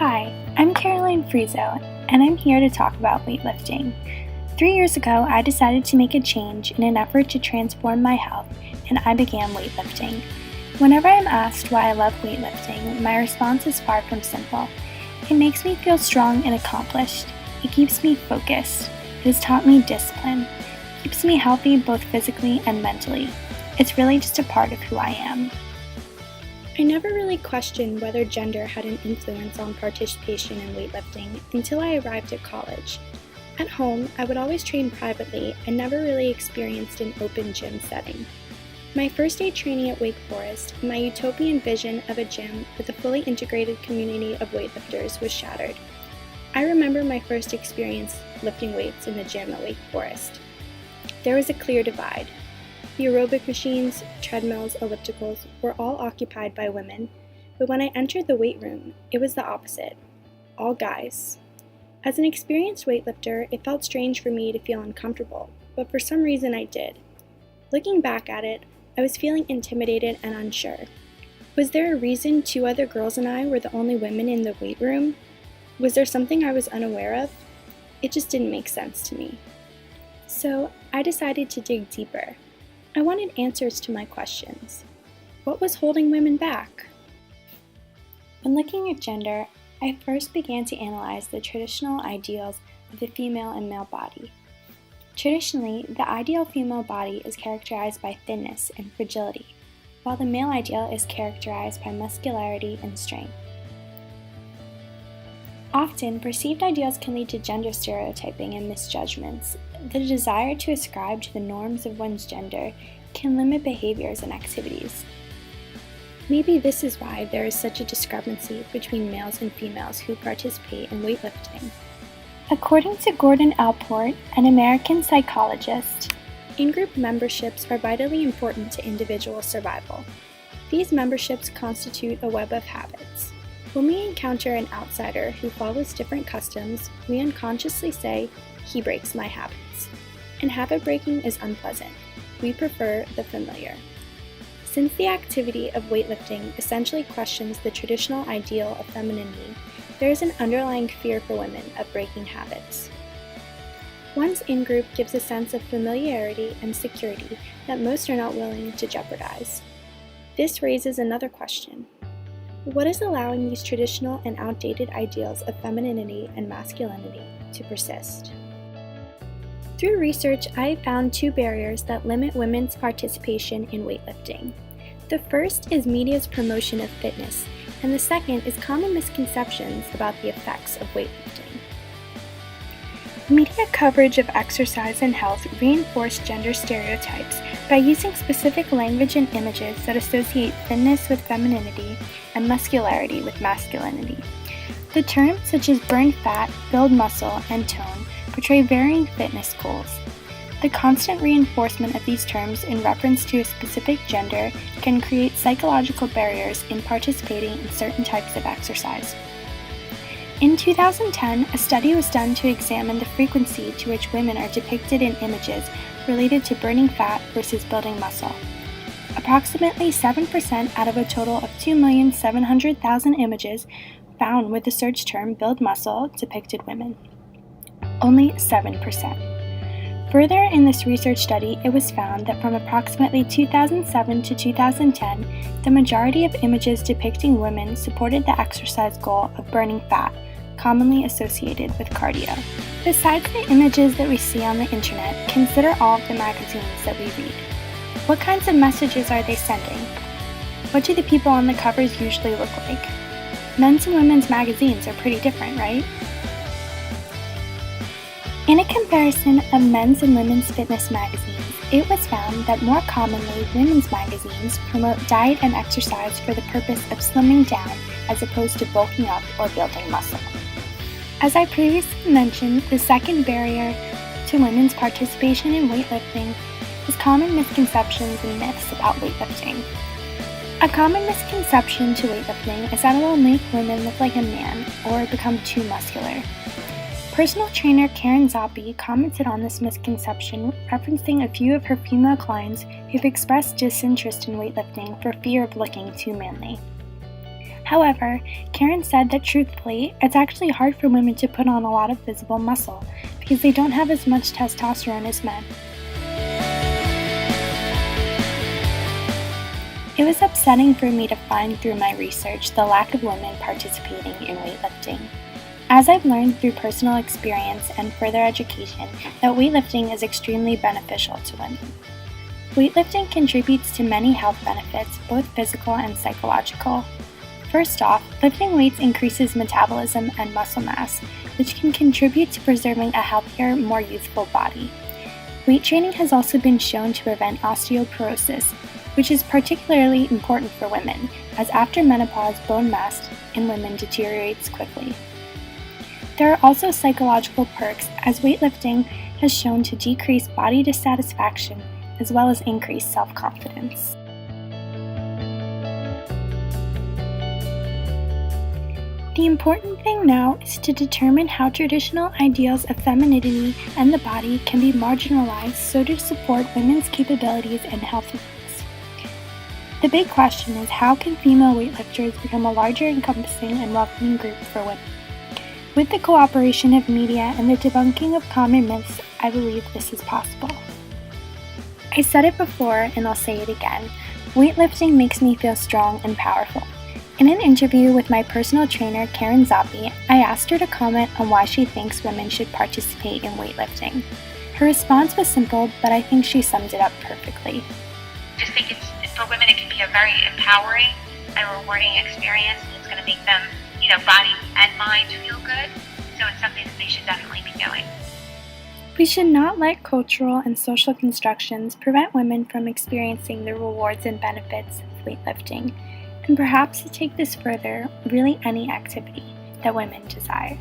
Hi, I'm Caroline Frieso, and I'm here to talk about weightlifting. 3 years ago, I decided to make a change in an effort to transform my health, and I began weightlifting. Whenever I'm asked why I love weightlifting, my response is far from simple. It makes me feel strong and accomplished. It keeps me focused. It has taught me discipline. It keeps me healthy both physically and mentally. It's really just a part of who I am. I never really questioned whether gender had an influence on participation in weightlifting until I arrived at college. At home, I would always train privately and never really experienced an open gym setting. My first day training at Wake Forest, my utopian vision of a gym with a fully integrated community of weightlifters was shattered. I remember my first experience lifting weights in the gym at Wake Forest. There was a clear divide. The aerobic machines, treadmills, ellipticals were all occupied by women, but when I entered the weight room, it was the opposite. All guys. As an experienced weightlifter, it felt strange for me to feel uncomfortable, but for some reason I did. Looking back at it, I was feeling intimidated and unsure. Was there a reason 2 other girls and I were the only women in the weight room? Was there something I was unaware of? It just didn't make sense to me. So I decided to dig deeper. I wanted answers to my questions. What was holding women back? When looking at gender, I first began to analyze the traditional ideals of the female and male body. Traditionally, the ideal female body is characterized by thinness and fragility, while the male ideal is characterized by muscularity and strength. Often, perceived ideals can lead to gender stereotyping and misjudgments. The desire to ascribe to the norms of one's gender can limit behaviors and activities. Maybe this is why there is such a discrepancy between males and females who participate in weightlifting. According to Gordon Allport, an American psychologist, in-group memberships are vitally important to individual survival. These memberships constitute a web of habits. When we encounter an outsider who follows different customs, we unconsciously say, "He breaks my habits." And habit breaking is unpleasant. We prefer the familiar. Since the activity of weightlifting essentially questions the traditional ideal of femininity, there is an underlying fear for women of breaking habits. One's in-group gives a sense of familiarity and security that most are not willing to jeopardize. This raises another question. What is allowing these traditional and outdated ideals of femininity and masculinity to persist? Through research, I found 2 barriers that limit women's participation in weightlifting. The first is media's promotion of fitness, and the second is common misconceptions about the effects of weightlifting. Media coverage of exercise and health reinforce gender stereotypes by using specific language and images that associate thinness with femininity and muscularity with masculinity. The terms such as burn fat, build muscle, and tone portray varying fitness goals. The constant reinforcement of these terms in reference to a specific gender can create psychological barriers in participating in certain types of exercise. In 2010, a study was done to examine the frequency to which women are depicted in images related to burning fat versus building muscle. Approximately 7% out of a total of 2,700,000 images found with the search term build muscle depicted women. Only 7%. Further, in this research study, it was found that from approximately 2007 to 2010, the majority of images depicting women supported the exercise goal of burning fat, commonly associated with cardio. Besides the images that we see on the internet, consider all of the magazines that we read. What kinds of messages are they sending? What do the people on the covers usually look like? Men's and women's magazines are pretty different, right? In a comparison of men's and women's fitness magazines, it was found that more commonly women's magazines promote diet and exercise for the purpose of slimming down as opposed to bulking up or building muscle. As I previously mentioned, the second barrier to women's participation in weightlifting is common misconceptions and myths about weightlifting. A common misconception to weightlifting is that it will make women look like a man or become too muscular. Personal trainer Karen Zoppi commented on this misconception, referencing a few of her female clients who've expressed disinterest in weightlifting for fear of looking too manly. However, Karen said that truthfully, it's actually hard for women to put on a lot of visible muscle because they don't have as much testosterone as men. It was upsetting for me to find through my research the lack of women participating in weightlifting. As I've learned through personal experience and further education that weightlifting is extremely beneficial to women. Weightlifting contributes to many health benefits, both physical and psychological. First off, lifting weights increases metabolism and muscle mass, which can contribute to preserving a healthier, more youthful body. Weight training has also been shown to prevent osteoporosis, which is particularly important for women, as after menopause, bone mass in women deteriorates quickly. There are also psychological perks, as weightlifting has shown to decrease body dissatisfaction as well as increase self-confidence. The important thing now is to determine how traditional ideals of femininity and the body can be marginalized so to support women's capabilities and healthiness. The big question is, how can female weightlifters become a larger, encompassing, and welcoming group for women? With the cooperation of media and the debunking of common myths, I believe this is possible. I said it before and I'll say it again, weightlifting makes me feel strong and powerful. In an interview with my personal trainer, Karen Zappi, I asked her to comment on why she thinks women should participate in weightlifting. Her response was simple, but I think she summed it up perfectly. I just think for women it can be a very empowering and rewarding experience. It's going to make them, body and mind feel good. So it's something that they should definitely be doing. We should not let cultural and social constructions prevent women from experiencing the rewards and benefits of weightlifting, and perhaps to take this further, really any activity that women desire.